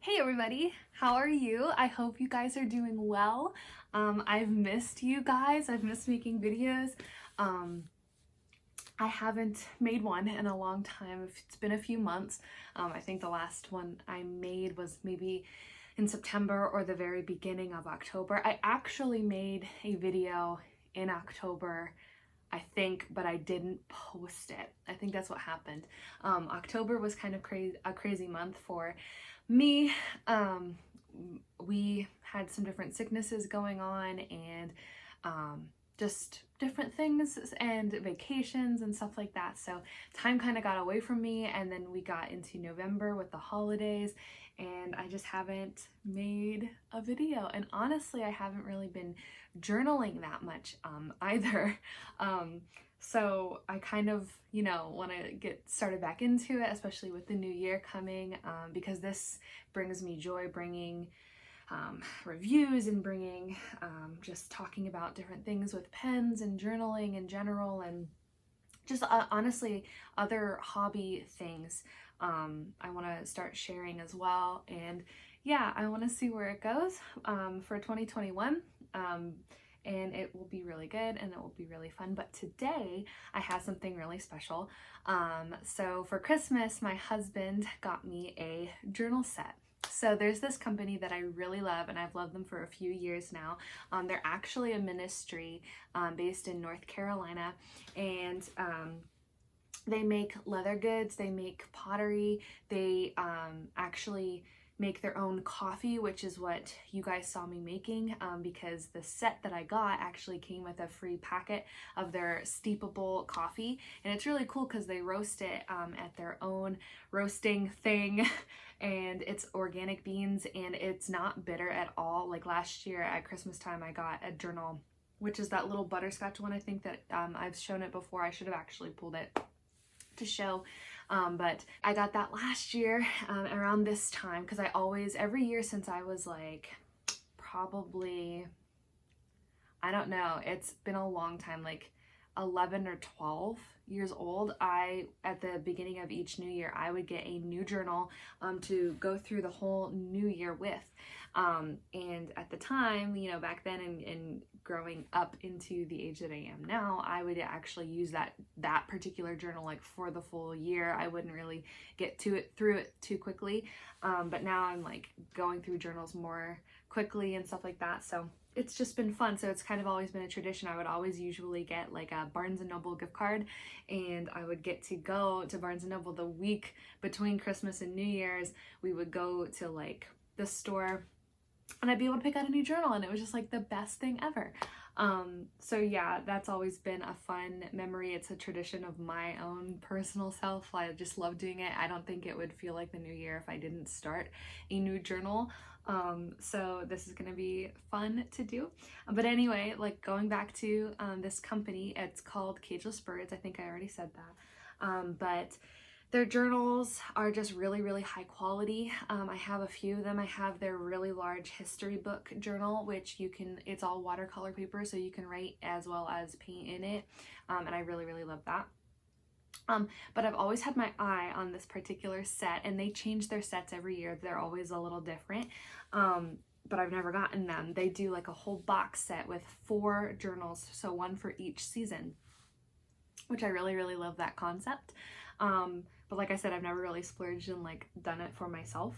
Hey everybody, how are you? I hope you guys are doing well. I've missed you guys. I've missed making videos. I haven't made one in a long time. It's been a few months. I think the last one I made was maybe in September or the very beginning of October. I actually made a video in October, I think, but I didn't post it. I think that's what happened. October was kind of a crazy month for me. We had some different sicknesses going on and just different things and vacations and stuff like that. So time kind of got away from me, and then we got into November with the holidays and I just haven't made a video. And honestly, I haven't really been journaling that much either. So I kind of, want to get started back into it, especially with the new year coming, because this brings me joy, bringing reviews and bringing just talking about different things with pens and journaling in general, and just honestly other hobby things I want to start sharing as well. And yeah, I want to see where it goes for 2021. And it will be really good and it will be really fun. But today I have something really special. So for Christmas, my husband got me a journal set. So there's this company that I really love, and I've loved them for a few years now. They're actually a ministry based in North Carolina, and they make leather goods, they make pottery, they actually make their own coffee, which is what you guys saw me making, because the set that I got actually came with a free packet of their steepable coffee. And it's really cool because they roast it at their own roasting thing and it's organic beans and it's not bitter at all. Like last year at Christmas time, I got a journal, which is that little butterscotch one. I think that I've shown it before. I should have actually pulled it to show, but I got that last year around this time, because I always, every year since I was like probably, I don't know, it's been a long time, like 11 or 12 years old, at the beginning of each new year, I would get a new journal to go through the whole new year with. And at the time, back then and growing up into the age that I am now, I would actually use that particular journal like for the full year. I wouldn't really get through it too quickly. But now I'm like going through journals more quickly and stuff like that. So it's just been fun. So it's kind of always been a tradition. I would always usually get like a Barnes & Noble gift card, and I would get to go to Barnes & Noble the week between Christmas and New Year's. We would go to like the store and I'd be able to pick out a new journal, and it was just like the best thing ever. So yeah, that's always been a fun memory. It's a tradition of my own personal self. I just love doing it. I don't think it would feel like the new year if I didn't start a new journal. So this is going to be fun to do. But anyway, like going back to this company, it's called Cageless Birds. I think I already said that. But their journals are just really, really high quality. I have a few of them. I have their really large history book journal, which it's all watercolor paper, so you can write as well as paint in it. And I really, really love that. But I've always had my eye on this particular set, and they change their sets every year. They're always a little different. But I've never gotten them. They do like a whole box set with 4 journals, so one for each season, which I really, really love that concept. But like I said, I've never really splurged and like done it for myself.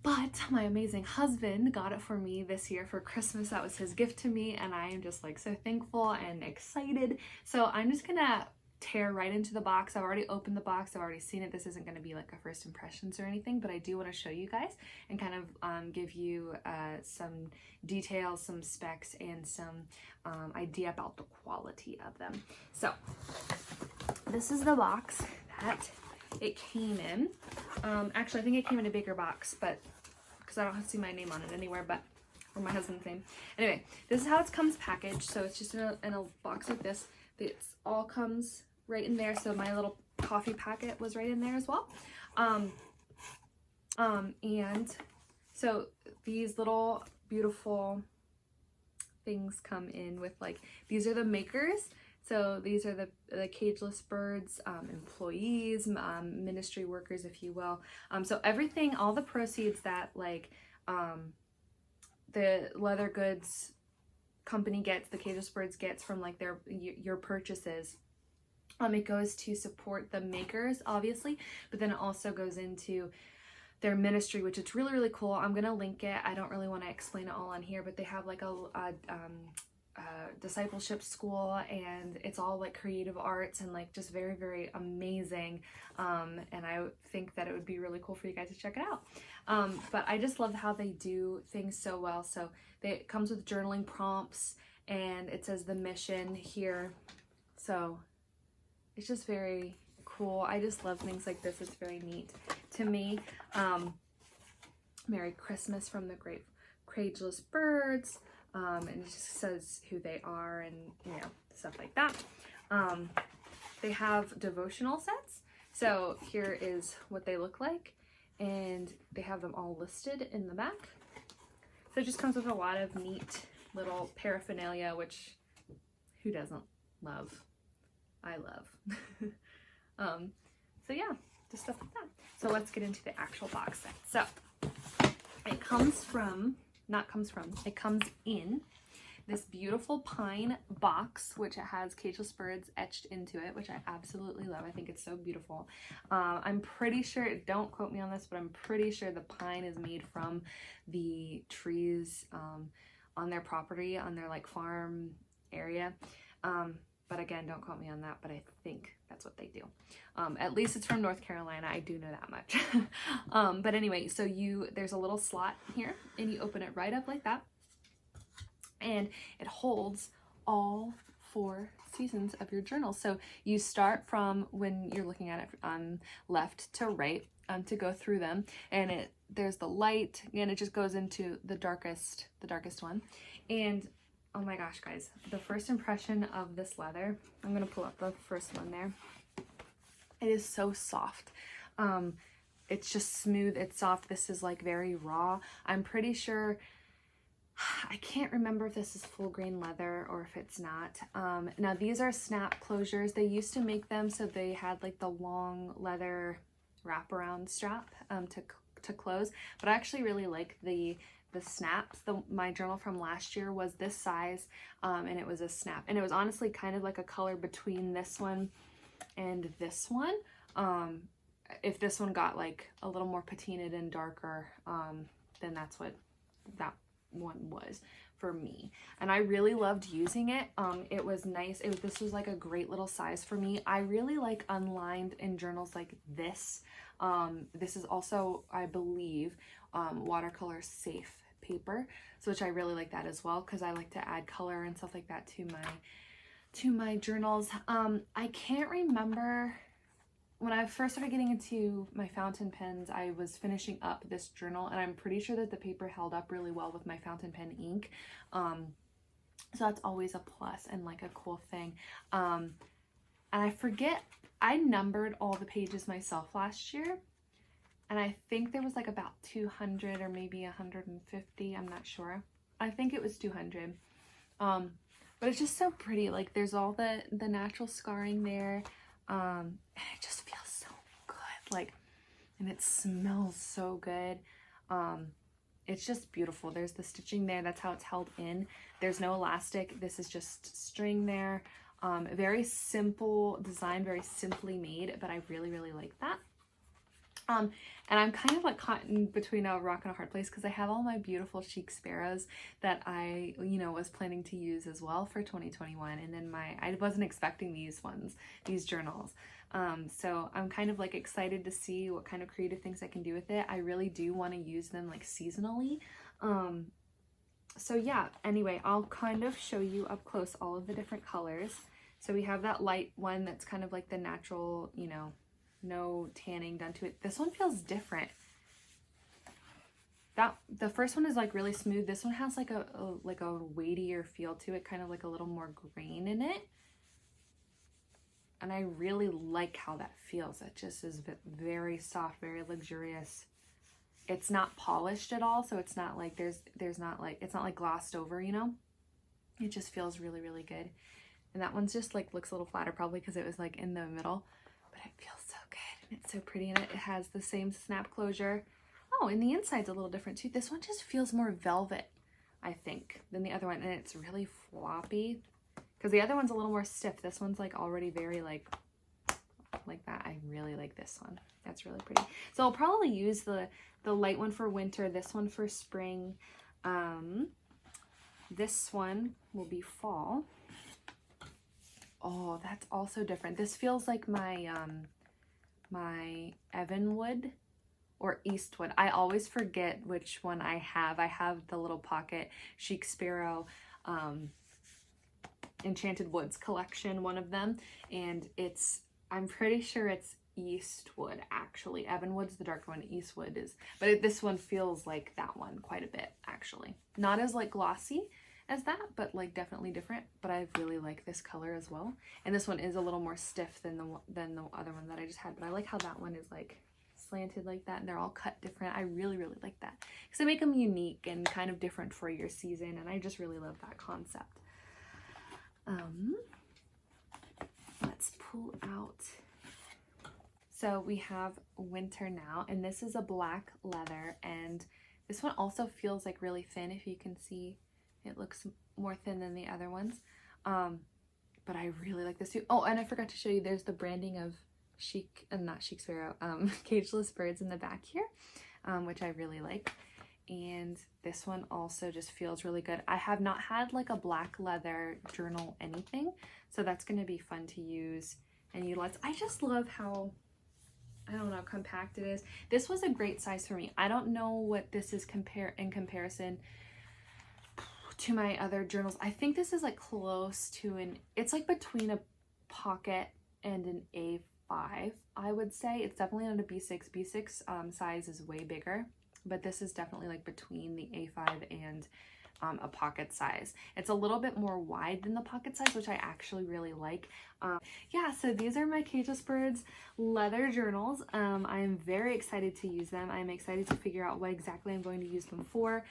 But my amazing husband got it for me this year for Christmas. That was his gift to me, and I am just like so thankful and excited. So I'm just gonna tear right into the box. I've already opened the box. I've already seen it. This isn't going to be like a first impressions or anything, but I do want to show you guys and kind of give you some details, some specs, and some idea about the quality of them. So this is the box that it came in. Actually, I think it came in a bigger box, but because I don't see my name on it anywhere, but or my husband's name. Anyway, this is how it comes packaged. So it's just in a box like this. It all comes right in there. So my little coffee packet was right in there as well. And so these little beautiful things come in with like, these are the makers. So these are the Cageless Birds employees, ministry workers, if you will. So everything, all the proceeds that like the leather goods company gets, the Cageless Birds gets from like your purchases, it goes to support the makers, obviously, but then it also goes into their ministry, which is really, really cool. I'm gonna link it. I don't really want to explain it all on here, but they have like a discipleship school, and it's all like creative arts and like just very, very amazing. And I think that it would be really cool for you guys to check it out. But I just love how they do things so well. So it comes with journaling prompts, and it says the mission here. So it's just very cool. I just love things like this. It's very neat to me. Merry Christmas from the great Cageless Birds. And it just says who they are and, you know, stuff like that. They have devotional sets. So here is what they look like, and they have them all listed in the back. So it just comes with a lot of neat little paraphernalia, which who doesn't love? I love. So yeah, just stuff like that. So let's get into the actual box set. So it comes in this beautiful pine box, which it has Cageless Birds etched into it, which I absolutely love. I think it's so beautiful. I'm pretty sure, don't quote me on this, but I'm pretty sure the pine is made from the trees on their property, on their like farm area. But again, don't quote me on that, but I think that's what they do. At least it's from North Carolina. I do know that much. But anyway, so there's a little slot here, and you open it right up like that. And it holds all 4 seasons of your journal. So you start from when you're looking at it left to right to go through them. And there's the light, and it just goes into the darkest one. And oh my gosh, guys, the first impression of this leather, I'm going to pull up the first one there. It is so soft. It's just smooth. It's soft. This is like very raw. I'm pretty sure, I can't remember if this is full grain leather or if it's not. Now these are snap closures. They used to make them so they had like the long leather wraparound strap to close, but I actually really like the snaps. My journal from last year was this size, and it was a snap, and it was honestly kind of like a color between this one and this one. If this one got like a little more patinaed and darker, then that's what that one was for me, and I really loved using it. It was nice. This was like a great little size for me. I really like unlined in journals like this. This is also, I believe, watercolor safe paper, so which I really like that as well, because I like to add color and stuff like that to my journals. I can't remember when I first started getting into my fountain pens. I was finishing up this journal, and I'm pretty sure that the paper held up really well with my fountain pen ink, so that's always a plus and like a cool thing. And I forget, I numbered all the pages myself last year, and I think there was like about 200 or maybe 150. I'm not sure. I think it was 200. But it's just so pretty. Like there's all the natural scarring there. And it just feels so good. Like, and it smells so good. It's just beautiful. There's the stitching there. That's how it's held in. There's no elastic. This is just string there. Very simple design, very simply made, but I really, really like that. And I'm kind of like caught in between a rock and a hard place, because I have all my beautiful chic sparrows that I, was planning to use as well for 2021. And then I wasn't expecting these journals. So I'm kind of like excited to see what kind of creative things I can do with it. I really do want to use them like seasonally. So yeah, anyway, I'll kind of show you up close all of the different colors. So we have that light one that's kind of like the natural, no tanning done to it. This one feels different. The first one is like really smooth. This one has like a weightier feel to it, kind of like a little more grain in it. And I really like how that feels. It just is very soft, very luxurious. It's not polished at all, so it's not like it's not like glossed over, It just feels really, really good. And that one's just like looks a little flatter, probably because it was like in the middle, but it feels so good and it's so pretty, and it has the same snap closure. Oh, and the inside's a little different too. This one just feels more velvet, I think, than the other one, and it's really floppy because the other one's a little more stiff. This one's like already very like that. I really like this one. That's really pretty. So I'll probably use the light one for winter, this one for spring. This one will be fall. Oh, that's also different. This feels like my my Evanwood or Eastwood. I always forget which one I have. I have the little pocket Chic Sparrow Enchanted Woods collection, one of them, and I'm pretty sure it's Eastwood actually. Evanwood's the dark one, Eastwood is, but this one feels like that one quite a bit actually. Not as like glossy as that, but like definitely different. But I really like this color as well, and this one is a little more stiff than the other one that I just had. But I like how that one is like slanted like that, and they're all cut different. I really like that because they make them unique and kind of different for your season, and I just really love that concept. Let's pull out. So we have winter now, and this is a black leather, and this one also feels like really thin. If you can see, it looks more thin than the other ones, but I really like this too. Oh, and I forgot to show you, there's the branding of Chic, not Chic Sparrow, Cageless Birds in the back here, which I really like. And this one also just feels really good. I have not had like a black leather journal anything, so that's going to be fun to use and utilize. I just love how, I don't know, compact it is. This was a great size for me. I don't know what this is in comparison to my other journals. I think this is like close to it's like between a pocket and an A5, I would say. It's definitely not a B6. B6 size is way bigger, but this is definitely like between the A5 and a pocket size. It's a little bit more wide than the pocket size, which I actually really like. Yeah, so these are my Cageless Birds leather journals. I'm very excited to use them. I'm excited to figure out what exactly I'm going to use them for.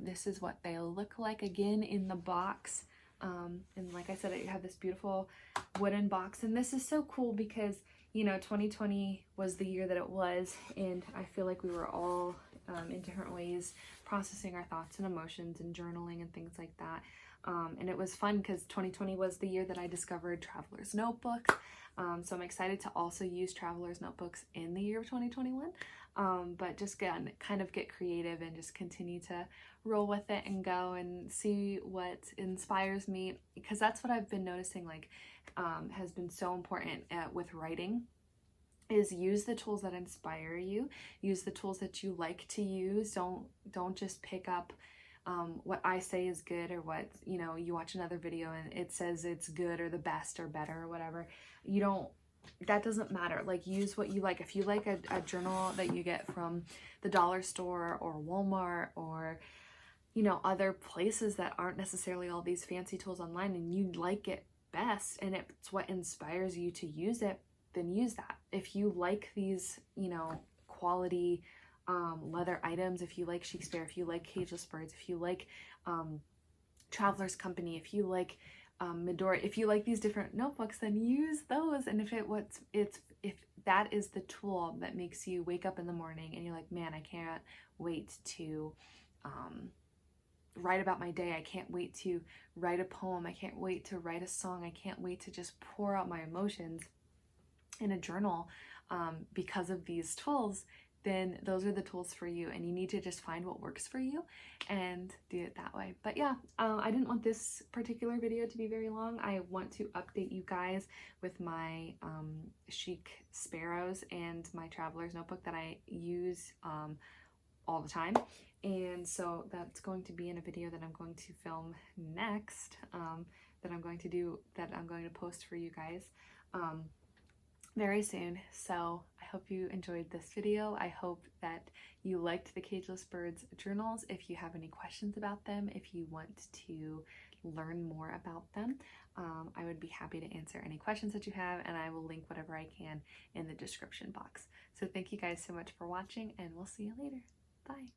This is what they look like again in the box. And like I said, I have this beautiful wooden box, and this is so cool because, you know, 2020 was the year that it was, and I feel like we were all in different ways processing our thoughts and emotions and journaling and things like that. And it was fun because 2020 was the year that I discovered Traveler's Notebooks. So I'm excited to also use Traveler's Notebooks in the year of 2021. But just kind of get creative and just continue to roll with it and go and see what inspires me, because that's what I've been noticing like has been so important with writing, is use the tools that inspire you, use the tools that you like to use. Don't just pick up what I say is good, or what, you know, you watch another video and it says it's good or the best or better or whatever. That doesn't matter. Like, use what you like. If you like a journal that you get from the dollar store or Walmart or, you know, other places that aren't necessarily all these fancy tools online, and you like it best and it's what inspires you to use it, then use that. If you like these, you know, quality leather items, if you like Chic Sparrow, if you like Cageless Birds, if you like Traveler's Company, if you like Midori, if you like these different notebooks, then use those. And if that is the tool that makes you wake up in the morning and you're like, man, I can't wait to write about my day, I can't wait to write a poem, I can't wait to write a song, I can't wait to just pour out my emotions in a journal because of these tools, then those are the tools for you, and you need to just find what works for you and do it that way. But yeah, I didn't want this particular video to be very long. I want to update you guys with my Chic Sparrows and my Traveler's Notebook that I use all the time. And so that's going to be in a video that I'm going to film next, that I'm going to post for you guys very soon. So I hope you enjoyed this video. I hope that you liked the Cageless Birds journals. If you have any questions about them, if you want to learn more about them, I would be happy to answer any questions that you have, and I will link whatever I can in the description box. So thank you guys so much for watching, and we'll see you later. Bye.